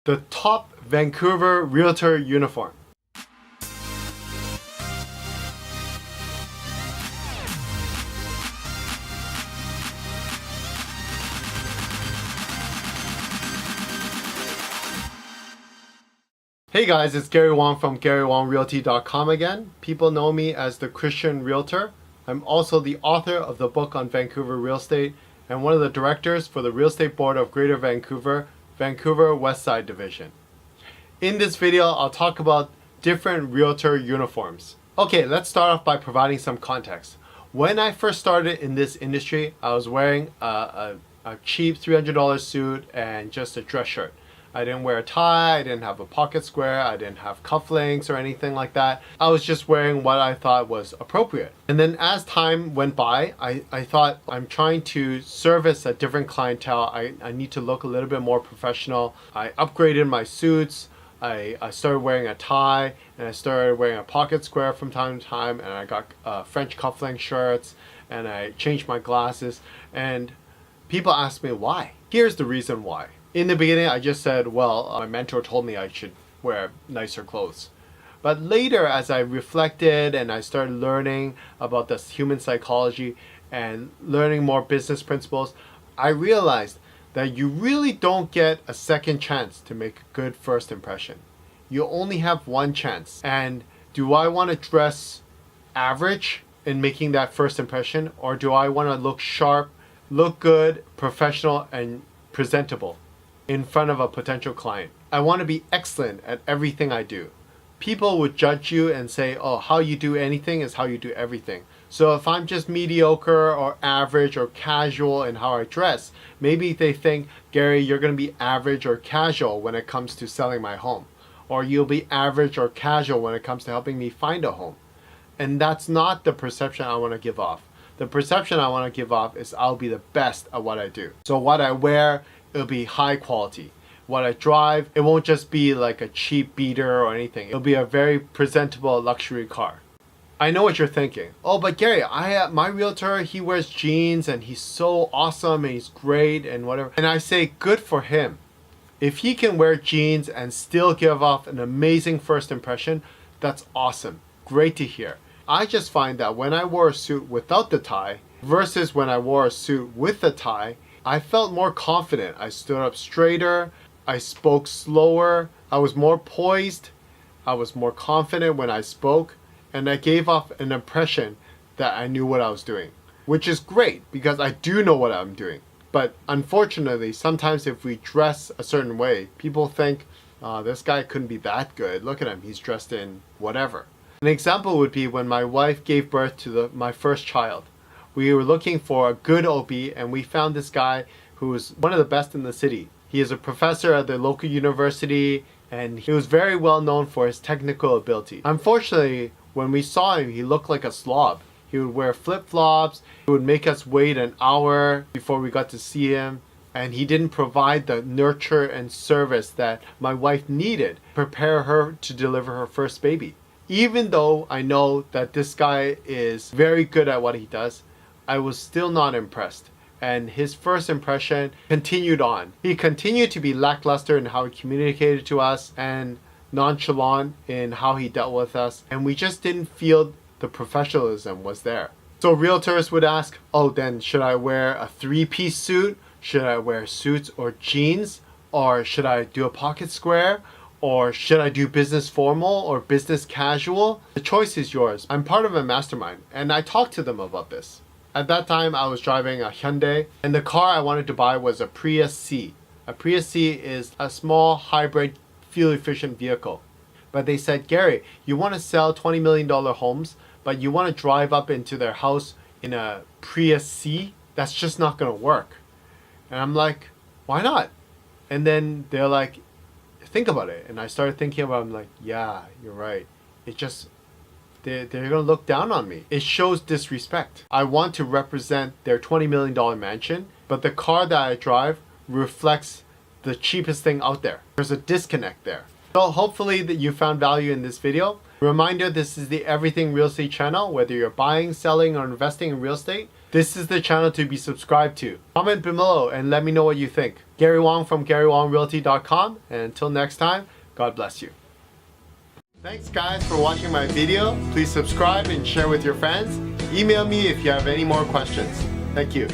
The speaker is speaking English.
The top Vancouver Realtor uniform. Hey guys, it's Gary Wong from GaryWongRealty.com again. People know me as the Christian Realtor. I'm also the author of the book on Vancouver real estate and one of the directors for the Real Estate Board of Greater Vancouver, Vancouver West Side Division. In this video, I'll talk about different realtor uniforms. Okay, let's start off by providing some context. When I first started in this industry, I was wearing a cheap $300 suit and just a dress shirt. I didn't wear a tie, I didn't have a pocket square, I didn't have cufflinks or anything like that. I was just wearing what I thought was appropriate. And then as time went by, I thought I'm trying to service a different clientele. I need to look a little bit more professional. I upgraded my suits. I started wearing a tie and I started wearing a pocket square from time to time, and I got French cufflink shirts and I changed my glasses, and people ask me why. Here's the reason why. In the beginning, I just said, well, my mentor told me I should wear nicer clothes. But later, as I reflected and I started learning about the human psychology and learning more business principles, I realized that you really don't get a second chance to make a good first impression. You only have one chance. And do I want to dress average in making that first impression, or do I want to look sharp, look good, professional, and presentable in front of a potential client? I want to be excellent at everything I do. People would judge you and say, oh, how you do anything is how you do everything. So if I'm just mediocre or average or casual in how I dress, maybe they think, Gary, you're going to be average or casual when it comes to selling my home. Or you'll be average or casual when it comes to helping me find a home. And that's not the perception I want to give off. The perception I want to give off is I'll be the best at what I do. So what I wear, it'll be high quality. What I drive, it won't just be like a cheap beater or anything. It'll be a very presentable luxury car. I know what you're thinking. Oh, but Gary, my realtor, he wears jeans and he's so awesome and he's great and whatever. And I say, good for him. If he can wear jeans and still give off an amazing first impression, that's awesome. Great to hear. I just find that when I wore a suit without the tie versus when I wore a suit with the tie, I felt more confident. I stood up straighter. I spoke slower. I was more poised. I was more confident when I spoke. And I gave off an impression that I knew what I was doing, which is great because I do know what I'm doing. But unfortunately, sometimes if we dress a certain way, people think, this guy couldn't be that good. Look at him. He's dressed in whatever. An example would be when my wife gave birth to my first child. We were looking for a good OB, and we found this guy who was one of the best in the city. He is a professor at the local university, and he was very well known for his technical ability. Unfortunately, when we saw him, he looked like a slob. He would wear flip-flops. He would make us wait an hour before we got to see him. And he didn't provide the nurture and service that my wife needed to prepare her to deliver her first baby. Even though I know that this guy is very good at what he does, I was still not impressed. And his first impression continued on. He continued to be lackluster in how he communicated to us and nonchalant in how he dealt with us. And we just didn't feel the professionalism was there. So realtors would ask, oh, then should I wear a three-piece suit? Should I wear suits or jeans? Or should I do a pocket square? Or should I do business formal or business casual? The choice is yours. I'm part of a mastermind and I talked to them about this. At that time, I was driving a Hyundai, and the car I wanted to buy was a Prius C. A Prius C is a small hybrid fuel-efficient vehicle. But they said, Gary, you want to sell $20 million homes, but you want to drive up into their house in a Prius C? That's just not going to work. And I'm like, why not? And then they're like, think about it. And I started thinking about it. I'm like, yeah, you're right. They're going to look down on me. It shows disrespect. I want to represent their $20 million mansion, but the car that I drive reflects the cheapest thing out there. There's a disconnect there. So hopefully that you found value in this video. Reminder, this is the Everything Real Estate channel. Whether you're buying, selling, or investing in real estate, this is the channel to be subscribed to. Comment below and let me know what you think. Gary Wong from GaryWongRealty.com, and until next time, God bless you. Thanks guys for watching my video. Please subscribe and share with your friends. Email me if you have any more questions. Thank you.